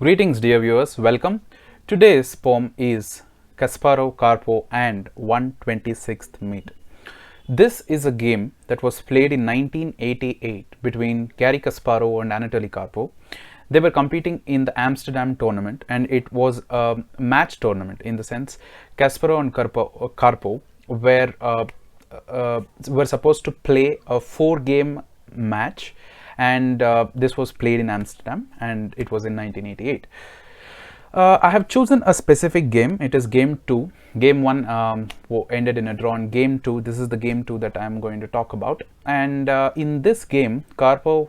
Greetings dear viewers, welcome. Today's poem is Kasparov, Karpov and 126th meet. This is a game that was played in 1988 between Garry Kasparov and Anatoly Karpov. They were competing in the Amsterdam tournament and it was a match tournament in the sense Kasparov and Karpov were supposed to play a 4-game match, and this was played in Amsterdam and it was in 1988. I have chosen a specific game. It is game 2. Game 1 ended in a draw, and game 2, this is the game 2 that I am going to talk about. And in this game, Karpov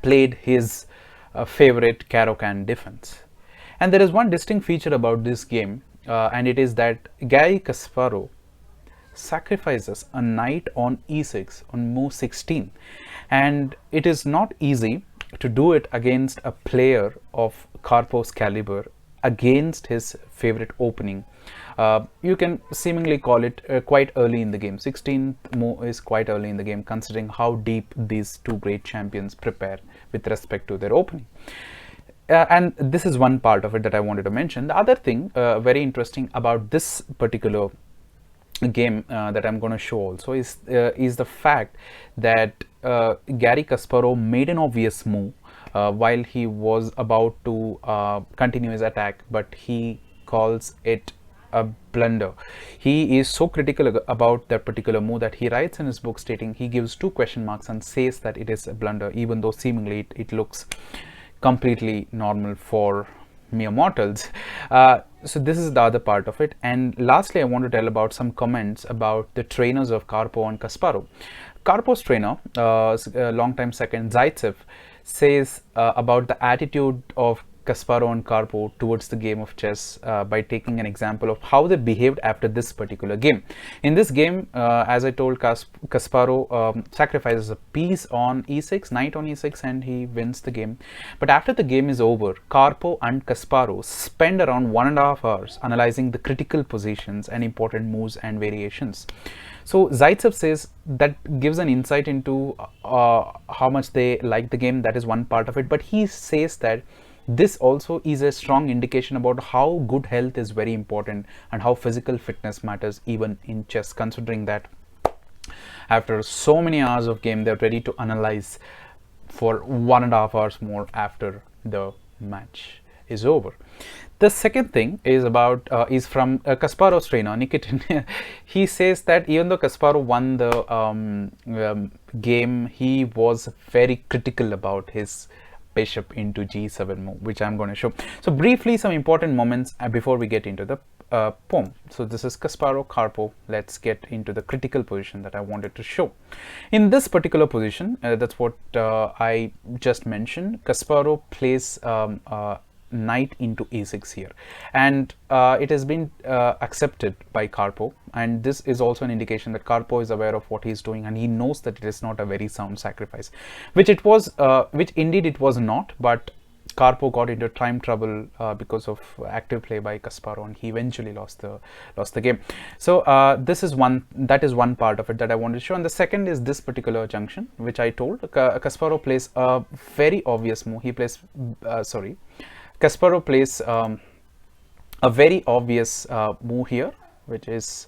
played his favorite Caro Kann defense. And there is one distinct feature about this game, and it is that Garry Kasparov sacrifices a knight on e6 on move 16, and it is not easy to do it against a player of Karpov's caliber against his favorite opening. You can seemingly call it quite early in the game. 16th move is quite early in the game, considering how deep these two great champions prepare with respect to their opening. And this is one part of it that I wanted to mention. The other thing very interesting about this particular game that I'm going to show also is the fact that Garry Kasparov made an obvious move while he was about to continue his attack, but he calls it a blunder. He is so critical about that particular move that he writes in his book stating, he gives 2 question marks and says that it is a blunder, even though seemingly it looks completely normal for mere mortals. So this is the other part of it. And lastly, I want to tell about some comments about the trainers of Karpov and Kasparov. Karpov's trainer, long-time second, Zaitsev, says about the attitude of Kasparov and Karpov towards the game of chess by taking an example of how they behaved after this particular game. In this game, as I told, Kasparov sacrifices a piece on e6, knight on e6, and he wins the game. But after the game is over, Karpov and Kasparov spend around 1.5 hours analyzing the critical positions and important moves and variations. So Zaitsev says that gives an insight into how much they like the game. That is one part of it. But he says that this also is a strong indication about how good health is very important and how physical fitness matters even in chess, considering that after so many hours of game, they're ready to analyze for 1.5 hours more after the match is over. The second thing is about is from Kasparov's trainer Nikitin. He says that even though Kasparov won the game, he was very critical about his bishop into g7 move, which I'm going to show. So briefly, some important moments before we get into the poem. So this is Kasparov, Karpov. Let's get into the critical position that I wanted to show. In this particular position, that's what I just mentioned, Kasparov plays knight into e6 here, and it has been accepted by Karpov, and this is also an indication that Karpov is aware of what he is doing and he knows that it is not a very sound sacrifice, which it was, which indeed it was not, but Karpov got into time trouble because of active play by Kasparov, and he eventually lost the game. So that is one part of it that I wanted to show. And the second is this particular junction, which I told Kasparov plays a very obvious move. He plays Kasparov plays a very obvious move here, which is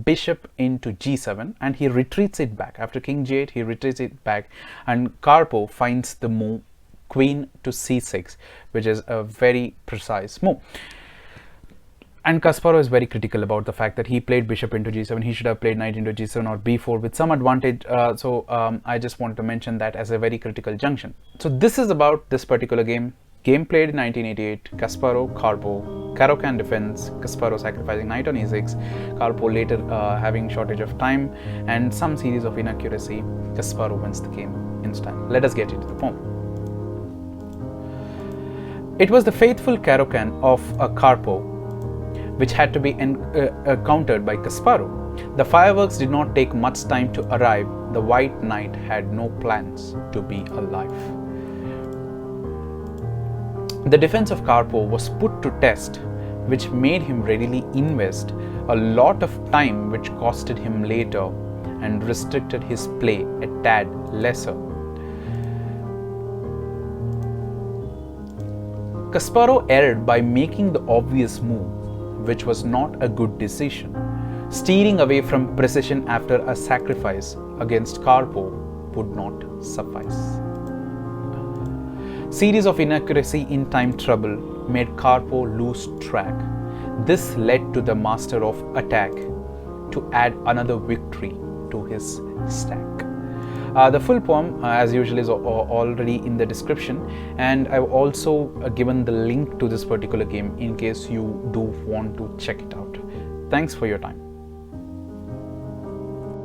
bishop into g7, and he retreats it back. After king g8, he retreats it back, and Karpov finds the move queen to c6, which is a very precise move. And Kasparov is very critical about the fact that he played bishop into g7. He should have played knight into g7 or b4 with some advantage. I just want to mention that as a very critical junction. So this is about this particular game. Game played in 1988. Kasparov, Karpov, Caro Kann defense. Kasparov sacrificing knight on e6. Karpov later having shortage of time and some series of inaccuracy. Kasparov wins the game in style. Let us get into the poem. It was the faithful Caro Kann of Karpov which had to be countered by Kasparov. The fireworks did not take much time to arrive. The white knight had no plans to be alive. The defense of Karpov was put to test, which made him readily invest a lot of time, which costed him later and restricted his play a tad lesser. Kasparov erred by making the obvious move, which was not a good decision. Steering away from precision after a sacrifice against Karpov would not suffice. Series of inaccuracy in time trouble made Karpov lose track. This led to the master of attack to add another victory to his stack. The full poem, as usual, is already in the description, and I've also given the link to this particular game in case you do want to check it out. Thanks for your time.